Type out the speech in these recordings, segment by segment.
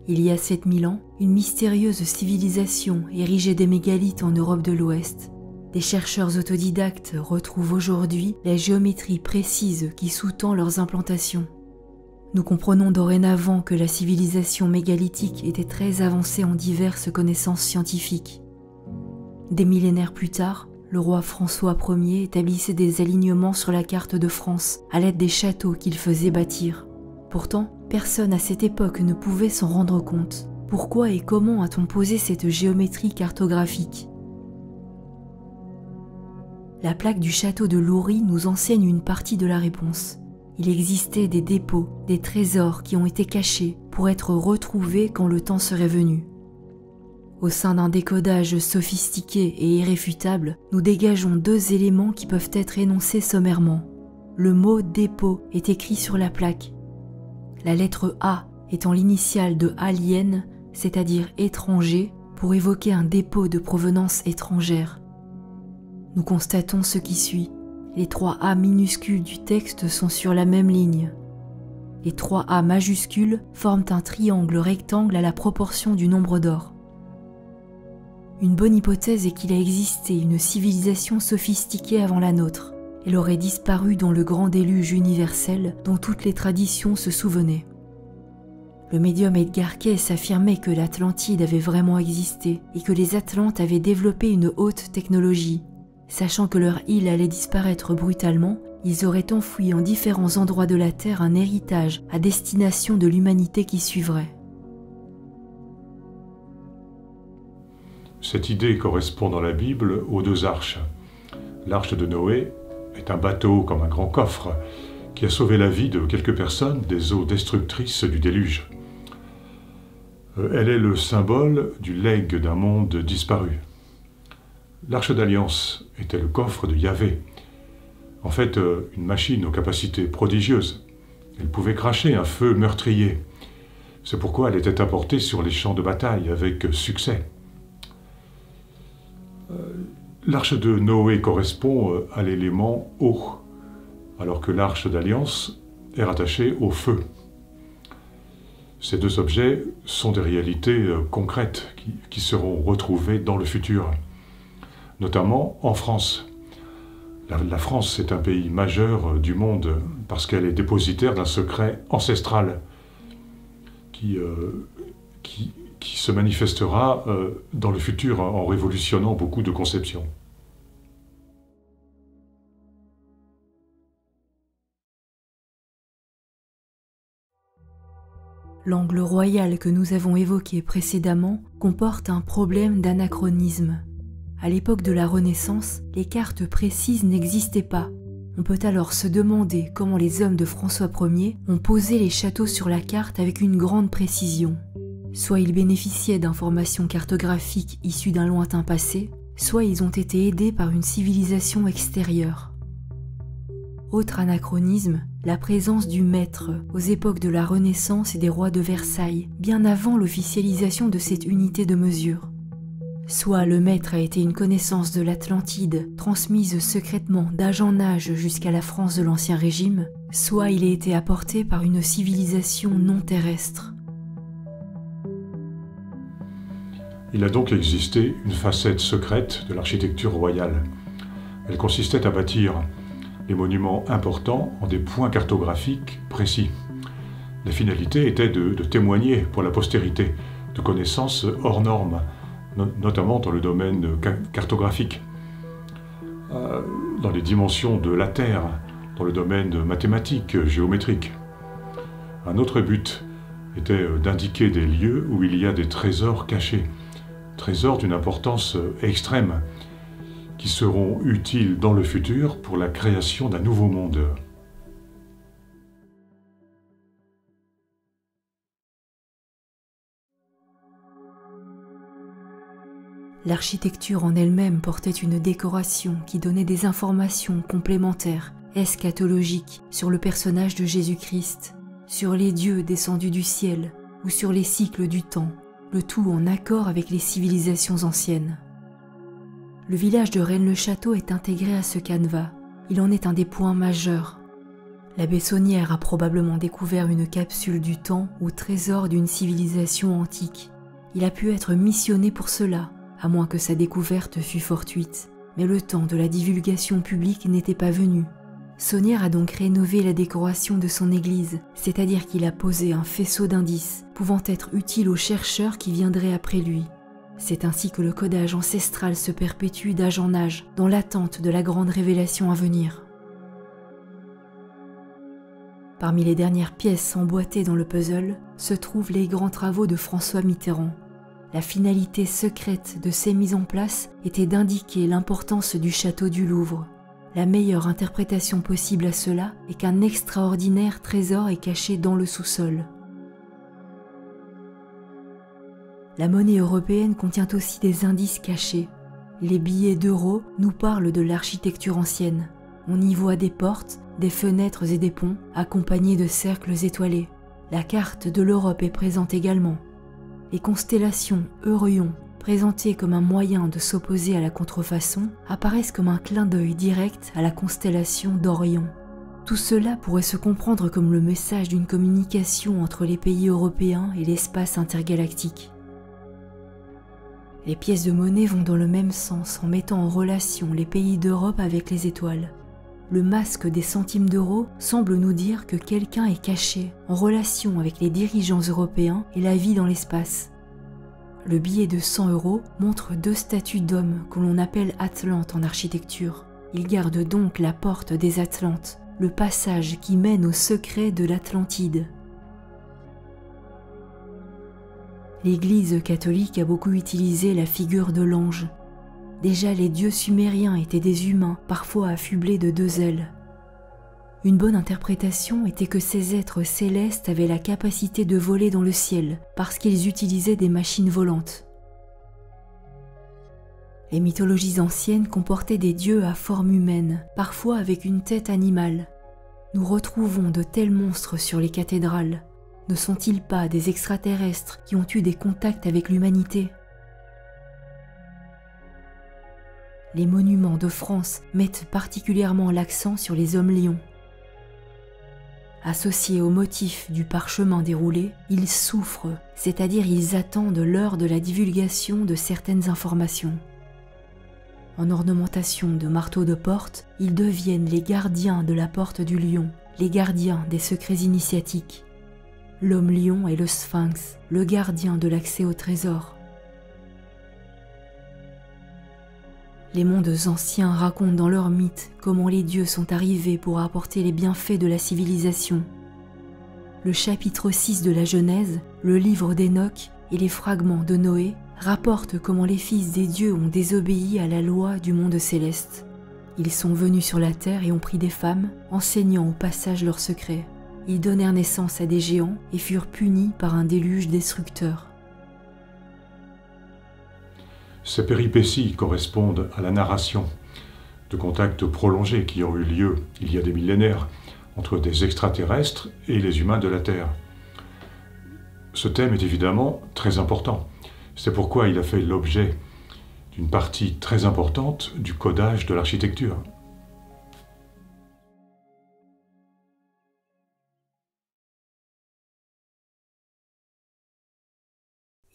Il y a 7000 ans, une mystérieuse civilisation érigeait des mégalithes en Europe de l'Ouest. Des chercheurs autodidactes retrouvent aujourd'hui la géométrie précise qui sous-tend leurs implantations. Nous comprenons dorénavant que la civilisation mégalithique était très avancée en diverses connaissances scientifiques. Des millénaires plus tard, le roi François Ier établissait des alignements sur la carte de France à l'aide des châteaux qu'il faisait bâtir. Pourtant, personne à cette époque ne pouvait s'en rendre compte. Pourquoi et comment a-t-on posé cette géométrie cartographique ? La plaque du château de Loury nous enseigne une partie de la réponse. Il existait des dépôts, des trésors qui ont été cachés pour être retrouvés quand le temps serait venu. Au sein d'un décodage sophistiqué et irréfutable, nous dégageons deux éléments qui peuvent être énoncés sommairement. Le mot « dépôt » est écrit sur la plaque. La lettre A étant l'initiale de alien, c'est-à-dire étranger, pour évoquer un dépôt de provenance étrangère. Nous constatons ce qui suit. Les 3 A minuscules du texte sont sur la même ligne. Les 3 A majuscules forment un triangle rectangle à la proportion du nombre d'or. Une bonne hypothèse est qu'il a existé une civilisation sophistiquée avant la nôtre. Elle aurait disparu dans le grand déluge universel dont toutes les traditions se souvenaient. Le médium Edgar Cayce affirmait que l'Atlantide avait vraiment existé et que les Atlantes avaient développé une haute technologie. Sachant que leur île allait disparaître brutalement, ils auraient enfoui en différents endroits de la Terre un héritage à destination de l'humanité qui suivrait. Cette idée correspond dans la Bible aux 2 arches. L'arche de Noé est un bateau comme un grand coffre qui a sauvé la vie de quelques personnes des eaux destructrices du déluge. Elle est le symbole du legs d'un monde disparu. L'Arche d'Alliance était le coffre de Yahvé. En fait, une machine aux capacités prodigieuses. Elle pouvait cracher un feu meurtrier. C'est pourquoi elle était apportée sur les champs de bataille avec succès. L'Arche de Noé correspond à l'élément eau, alors que l'Arche d'Alliance est rattachée au feu. Ces 2 objets sont des réalités concrètes qui seront retrouvées dans le futur, notamment en France. La France est un pays majeur du monde parce qu'elle est dépositaire d'un secret ancestral qui se manifestera dans le futur en révolutionnant beaucoup de conceptions. L'angle royal que nous avons évoqué précédemment comporte un problème d'anachronisme. À l'époque de la Renaissance, les cartes précises n'existaient pas. On peut alors se demander comment les hommes de François Ier ont posé les châteaux sur la carte avec une grande précision. Soit ils bénéficiaient d'informations cartographiques issues d'un lointain passé, soit ils ont été aidés par une civilisation extérieure. Autre anachronisme, la présence du maître aux époques de la Renaissance et des rois de Versailles, bien avant l'officialisation de cette unité de mesure. Soit le maître a été une connaissance de l'Atlantide, transmise secrètement d'âge en âge jusqu'à la France de l'Ancien Régime, soit il a été apporté par une civilisation non terrestre. Il a donc existé une facette secrète de l'architecture royale. Elle consistait à bâtir les monuments importants en des points cartographiques précis. La finalité était de témoigner pour la postérité de connaissances hors normes, notamment dans le domaine cartographique, dans les dimensions de la Terre, dans le domaine mathématique, géométrique. Un autre but était d'indiquer des lieux où il y a des trésors cachés, trésors d'une importance extrême, qui seront utiles dans le futur pour la création d'un nouveau monde. L'architecture en elle-même portait une décoration qui donnait des informations complémentaires, eschatologiques, sur le personnage de Jésus-Christ, sur les dieux descendus du ciel ou sur les cycles du temps, le tout en accord avec les civilisations anciennes. Le village de Rennes-le-Château est intégré à ce canevas. Il en est un des points majeurs. L'abbé Saunière a probablement découvert une capsule du temps ou trésor d'une civilisation antique. Il a pu être missionné pour cela, à moins que sa découverte fût fortuite. Mais le temps de la divulgation publique n'était pas venu. Saunière a donc rénové la décoration de son église, c'est-à-dire qu'il a posé un faisceau d'indices pouvant être utiles aux chercheurs qui viendraient après lui. C'est ainsi que le codage ancestral se perpétue d'âge en âge, dans l'attente de la grande révélation à venir. Parmi les dernières pièces emboîtées dans le puzzle se trouvent les grands travaux de François Mitterrand. La finalité secrète de ces mises en place était d'indiquer l'importance du château du Louvre. La meilleure interprétation possible à cela est qu'un extraordinaire trésor est caché dans le sous-sol. La monnaie européenne contient aussi des indices cachés. Les billets d'euros nous parlent de l'architecture ancienne. On y voit des portes, des fenêtres et des ponts, accompagnés de cercles étoilés. La carte de l'Europe est présente également. Les constellations Eurion, présentées comme un moyen de s'opposer à la contrefaçon, apparaissent comme un clin d'œil direct à la constellation d'Orion. Tout cela pourrait se comprendre comme le message d'une communication entre les pays européens et l'espace intergalactique. Les pièces de monnaie vont dans le même sens en mettant en relation les pays d'Europe avec les étoiles. Le masque des centimes d'euros semble nous dire que quelqu'un est caché en relation avec les dirigeants européens et la vie dans l'espace. Le billet de 100 € montre 2 statues d'hommes que l'on appelle Atlantes en architecture. Ils gardent donc la porte des Atlantes, le passage qui mène au secret de l'Atlantide. L'Église catholique a beaucoup utilisé la figure de l'ange. Déjà les dieux sumériens étaient des humains, parfois affublés de 2 ailes. Une bonne interprétation était que ces êtres célestes avaient la capacité de voler dans le ciel, parce qu'ils utilisaient des machines volantes. Les mythologies anciennes comportaient des dieux à forme humaine, parfois avec une tête animale. Nous retrouvons de tels monstres sur les cathédrales. Ne sont-ils pas des extraterrestres qui ont eu des contacts avec l'humanité ? Les monuments de France mettent particulièrement l'accent sur les hommes-lions. Associés au motif du parchemin déroulé, ils souffrent, c'est-à-dire ils attendent l'heure de la divulgation de certaines informations. En ornementation de marteaux de porte, ils deviennent les gardiens de la porte du lion, les gardiens des secrets initiatiques. L'homme-lion est le sphinx, le gardien de l'accès au trésor. Les mondes anciens racontent dans leurs mythes comment les dieux sont arrivés pour apporter les bienfaits de la civilisation. Le chapitre 6 de la Genèse, le livre d'Enoch et les fragments de Noé rapportent comment les fils des dieux ont désobéi à la loi du monde céleste. Ils sont venus sur la terre et ont pris des femmes, enseignant au passage leurs secrets. Ils donnèrent naissance à des géants et furent punis par un déluge destructeur. Ces péripéties correspondent à la narration de contacts prolongés qui ont eu lieu il y a des millénaires entre des extraterrestres et les humains de la Terre. Ce thème est évidemment très important. C'est pourquoi il a fait l'objet d'une partie très importante du codage de l'architecture.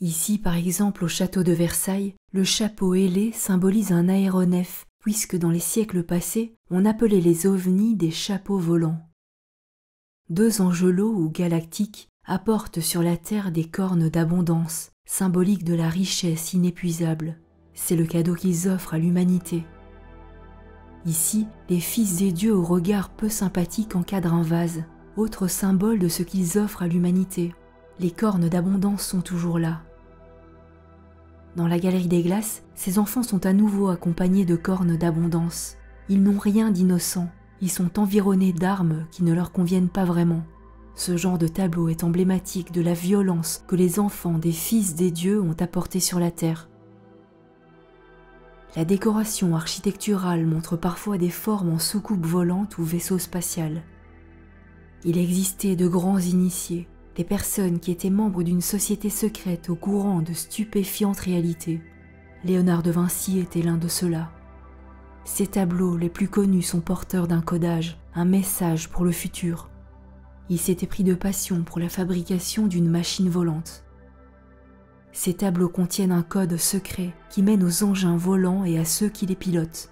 Ici, par exemple, au château de Versailles, le chapeau ailé symbolise un aéronef, puisque dans les siècles passés, on appelait les ovnis des chapeaux volants. 2 angelots ou galactiques apportent sur la Terre des cornes d'abondance, symboliques de la richesse inépuisable. C'est le cadeau qu'ils offrent à l'humanité. Ici, les fils des dieux au regard peu sympathique encadrent un vase, autre symbole de ce qu'ils offrent à l'humanité. Les cornes d'abondance sont toujours là. Dans la galerie des glaces, ces enfants sont à nouveau accompagnés de cornes d'abondance. Ils n'ont rien d'innocent, ils sont environnés d'armes qui ne leur conviennent pas vraiment. Ce genre de tableau est emblématique de la violence que les enfants des fils des dieux ont apportée sur la terre. La décoration architecturale montre parfois des formes en soucoupe volante ou vaisseau spatial. Il existait de grands initiés, des personnes qui étaient membres d'une société secrète au courant de stupéfiantes réalités. Léonard de Vinci était l'un de ceux-là. Ses tableaux les plus connus sont porteurs d'un codage, un message pour le futur. Il s'était pris de passion pour la fabrication d'une machine volante. Ces tableaux contiennent un code secret qui mène aux engins volants et à ceux qui les pilotent.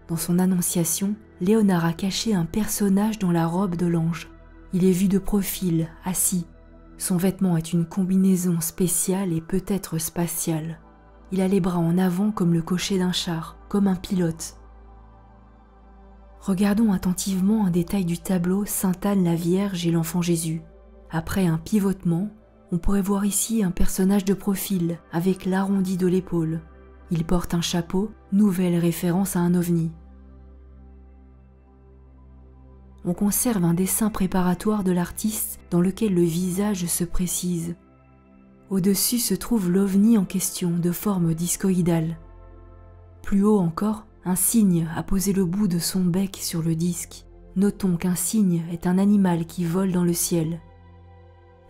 Dans son annonciation, Léonard a caché un personnage dans la robe de l'ange. Il est vu de profil, assis. Son vêtement est une combinaison spéciale et peut-être spatiale. Il a les bras en avant comme le cocher d'un char, comme un pilote. Regardons attentivement un détail du tableau Sainte Anne la Vierge et l'Enfant Jésus. Après un pivotement, on pourrait voir ici un personnage de profil avec l'arrondi de l'épaule. Il porte un chapeau, nouvelle référence à un ovni. On conserve un dessin préparatoire de l'artiste dans lequel le visage se précise. Au-dessus se trouve l'ovni en question de forme discoïdale. Plus haut encore, un cygne a posé le bout de son bec sur le disque. Notons qu'un cygne est un animal qui vole dans le ciel.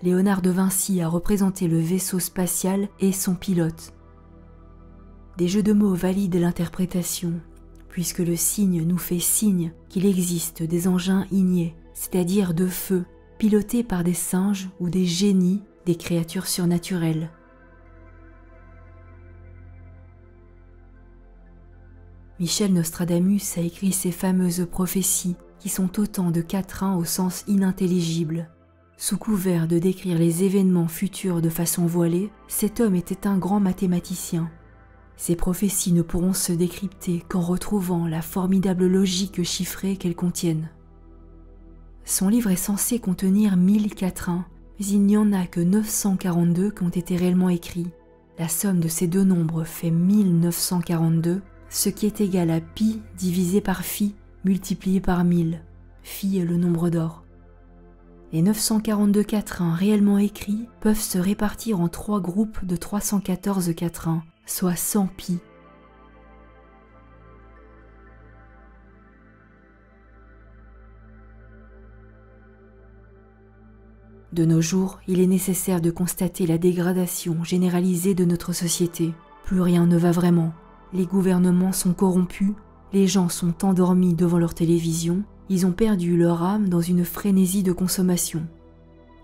Léonard de Vinci a représenté le vaisseau spatial et son pilote. Des jeux de mots valident l'interprétation, puisque le cygne nous fait signe qu'il existe des engins ignés, c'est-à-dire de feu, pilotés par des singes ou des génies, des créatures surnaturelles. Michel Nostradamus a écrit ces fameuses prophéties qui sont autant de quatrains au sens inintelligible. Sous couvert de décrire les événements futurs de façon voilée, cet homme était un grand mathématicien. Ces prophéties ne pourront se décrypter qu'en retrouvant la formidable logique chiffrée qu'elles contiennent. Son livre est censé contenir 1000 quatrains, mais il n'y en a que 942 qui ont été réellement écrits. La somme de ces deux nombres fait 1942, ce qui est égal à pi divisé par phi multiplié par 1000. Phi est le nombre d'or. Les 942 quatrains réellement écrits peuvent se répartir en 3 groupes de 314 quatrains, soit 100 pi. De nos jours, il est nécessaire de constater la dégradation généralisée de notre société. Plus rien ne va vraiment. Les gouvernements sont corrompus, les gens sont endormis devant leur télévision, ils ont perdu leur âme dans une frénésie de consommation.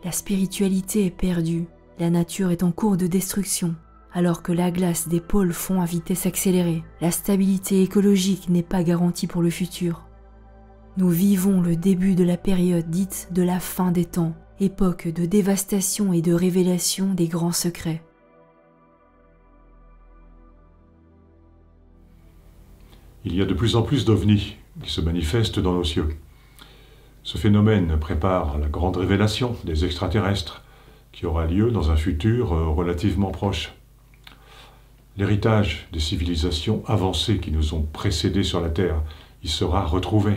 La spiritualité est perdue, la nature est en cours de destruction, alors que la glace des pôles fond à vitesse accélérée. La stabilité écologique n'est pas garantie pour le futur. Nous vivons le début de la période dite de la fin des temps, époque de dévastation et de révélation des grands secrets. Il y a de plus en plus d'ovnis qui se manifestent dans nos cieux. Ce phénomène prépare la grande révélation des extraterrestres qui aura lieu dans un futur relativement proche. L'héritage des civilisations avancées qui nous ont précédés sur la Terre y sera retrouvé.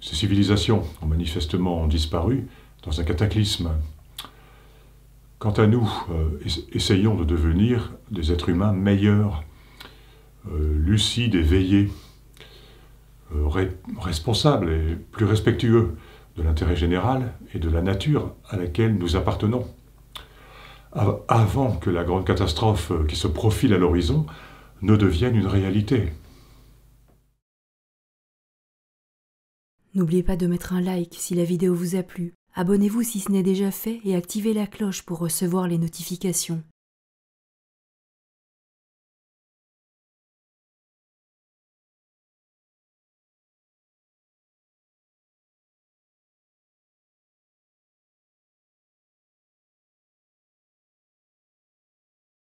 Ces civilisations ont manifestement disparu dans un cataclysme. Quant à nous, essayons de devenir des êtres humains meilleurs, lucides et veillés, responsables et plus respectueux de l'intérêt général et de la nature à laquelle nous appartenons. Avant que la grande catastrophe qui se profile à l'horizon ne devienne une réalité. N'oubliez pas de mettre un like si la vidéo vous a plu. Abonnez-vous si ce n'est déjà fait et activez la cloche pour recevoir les notifications.